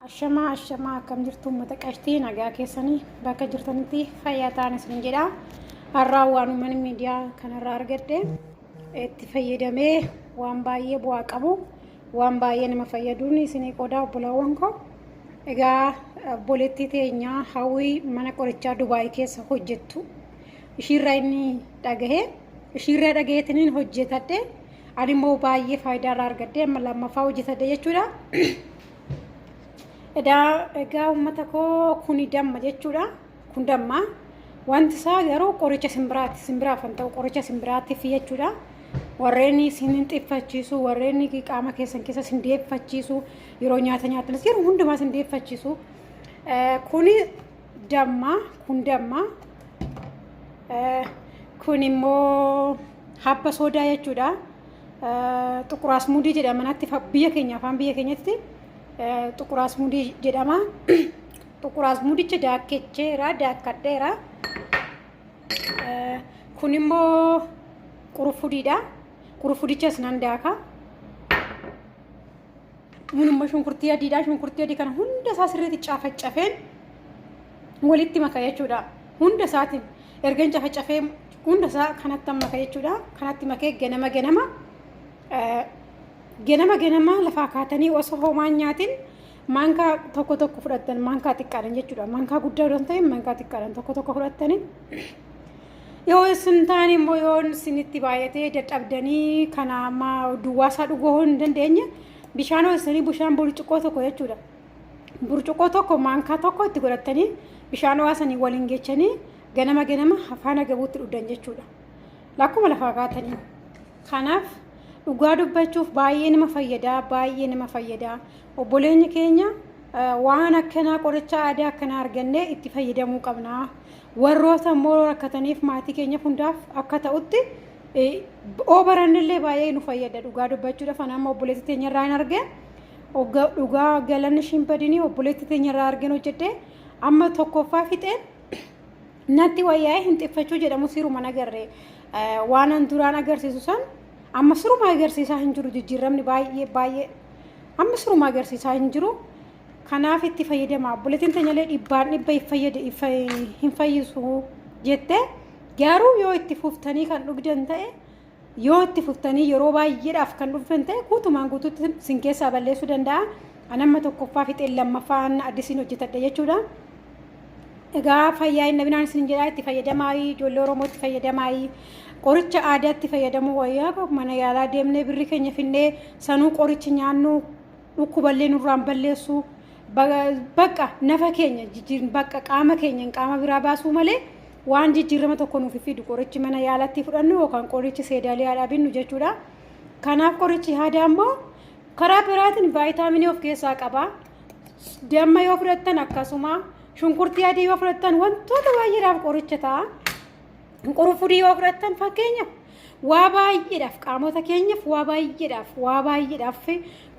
Ashama akkam jirtu uummata qashtii nagaa keessanii bakka jirtanitti fayyaa ta'an isin jedha. Har'aa waanuma miidiyaa kanarraa argadde itti fayyadamee waan baay'ee bu'aa qabu waan baay'ee nama fayyaduun isinii qooda obbolaawwan koo. Egaa obboleettii teenya hawwii mana qorichaa Dubaay keessa hojjettu ishiirraa inni dhagaheetiniin hojjetadhe ani immoo baay'ee faayidaarraa argadde amma lammaffaa hojjetadhe jechuudha. Egaa uummata koo kuni damma jechuudha. Kun damma wanti isaa garuu qoricha simbiraati. Simbiraaf kan ta'u qoricha simbiraatiif jechuudha. Warreen isin xiffachiisu, warreen qaama keessan keessa isin deeffachiisu, yeroo nyaata nyaatanis yeroo hundumaa isin deeffachiisu. Kuni damma, kun damma. Kun immoo habba soodaa jechuudha. Xuquraas mudii jedhama natti biyya keenya afaan biyya keenyatti. Xuquraas mudii jedhama. Xuquraas mudicha daakkecheera, daakkadheera. Kun immoo qurufudiidha. Qurufudichas nan daaka. Kun immoo shunkurtii adiidha. Shunkurtii adii kana hunda isaa sirriitti caafacafeen walitti maka jechuudha. Hunda isaatiin ergan caafacafee hunda isaa kanatti maka jechuudha. Kanatti makee ganama lafaa kaatanii osoo homaan nyaatin maankaa tokko fudhatan maankaa xiqqaadhan jechuudha. Maankaa guddaa yoo ta'e maankaa xiqqaadhan tokko fudhatanii yoo isin taane immoo yoo isinitti baay'atee dadhabdanii kana amma duwwaasaa dhuguu hin dandeenye bishaan ho'isanii bishaan burcuqqoo tokko jechuudha. Burcuqqoo tokko maankaa tokko itti godhatanii bishaan ho'isanii waliin geechanii ganama afaan gabuutti dhudhan jechuudha. Lakkuma lafaa kaatanii. Kanaaf dhugaa dubbachuuf baay'ee nama fayyada. Obboleeyyi keenya waan akkanaa qoricha aadaa akkanaa argannee itti fayyadamuu qabna. Warroota immoo rakkataniif maatii keenya hundaaf akka ta'utti barannillee baay'ee nu fayyada. Dhugaa dubbachuudhaaf anamma obboleettii teenya irraa hin arge dhugaa galanni shimbadinii obboleettii teenya irraa argeen hojjedhe amma tokkoffaa fixeen natti wayyaa'ee hin xiffachuu jedhamu siruma nagarree waan an duraan agarsiisu san amma siruma agarsiisaa hin jiru jijjiiramni baay'ee amma siruma agarsiisaa hin jiru. Kanaaf itti fayyadama. Obboleettiin teenyallee dhibba hin fayyisu jettee garuu yoo itti fuftanii kan dhugdan ta'e yoo itti fuftanii yeroo baay'eedhaaf kan dhuftan ta'e guutumaan guutuutti sin keessaa balleessuu danda'a. Anamma tokkoffaa fixeen lammaffaan addisiin hojjetadhe jechuudha. Egaa fayyaa inni binaan isin jedhaa itti fayyadamaa ijoollee Oromoo itti fayyadamaa qoricha aadaatti fayyadamuu wayyaa mana yaalaa deemnee birri keenya finnee sanuu qorichi nyaannu dhukkuballee nurraan balleessu bakka nafa keenya jijjiirra bakka qaama keenya qaama biraa baasuu malee waan jijjiirama tokko nuuf fidu qorichi mana yaalaatti fudhannu yookaan qorichi seedaalee aadaa binnu jechuudha. Kanaaf qorichi aadaa immoo karaa biraatiin vaayitaaminii of keessaa qaba. Damma yoo fudhattan akkasuma shunkurtii adii yoo fudhattan wantoota baay'eedhaaf qoricha ta'a. Qurufudii yoo fudhattan fakkeenyaaf waa baay'eedhaaf qaamota keenyaaf waa baay'eedhaaf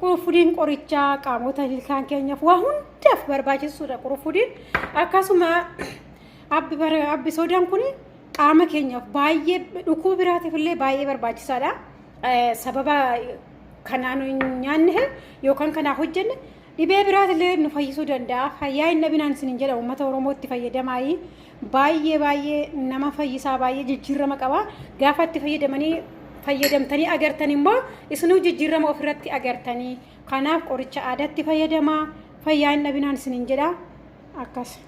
qurufudiin qorichaa qaamota ilkaan keenyaaf waa hundaaf barbaachisuudha. Qurufudiin akkasuma abbi soodaan kun qaama keenyaaf baay'ee dhukkuba biraatiif illee baay'ee barbaachisaadha. Sababa kanaan nyaanne yookaan kanaa hojjenne dhibee biraatillee nu fayyisuu danda'a. Fayyaa inni binaan isin jedha uummata Oromoo itti fayyadamaa baay'ee nama fayyisaa baay'ee jijjiirama qaba. Gaafa itti fayyadamtanii agartan immoo isinuu jijjiirama ofirratti agartanii. Kanaaf qoricha aadaatti fayyadamaa. Fayyaa inni binaan isin jedha akkas.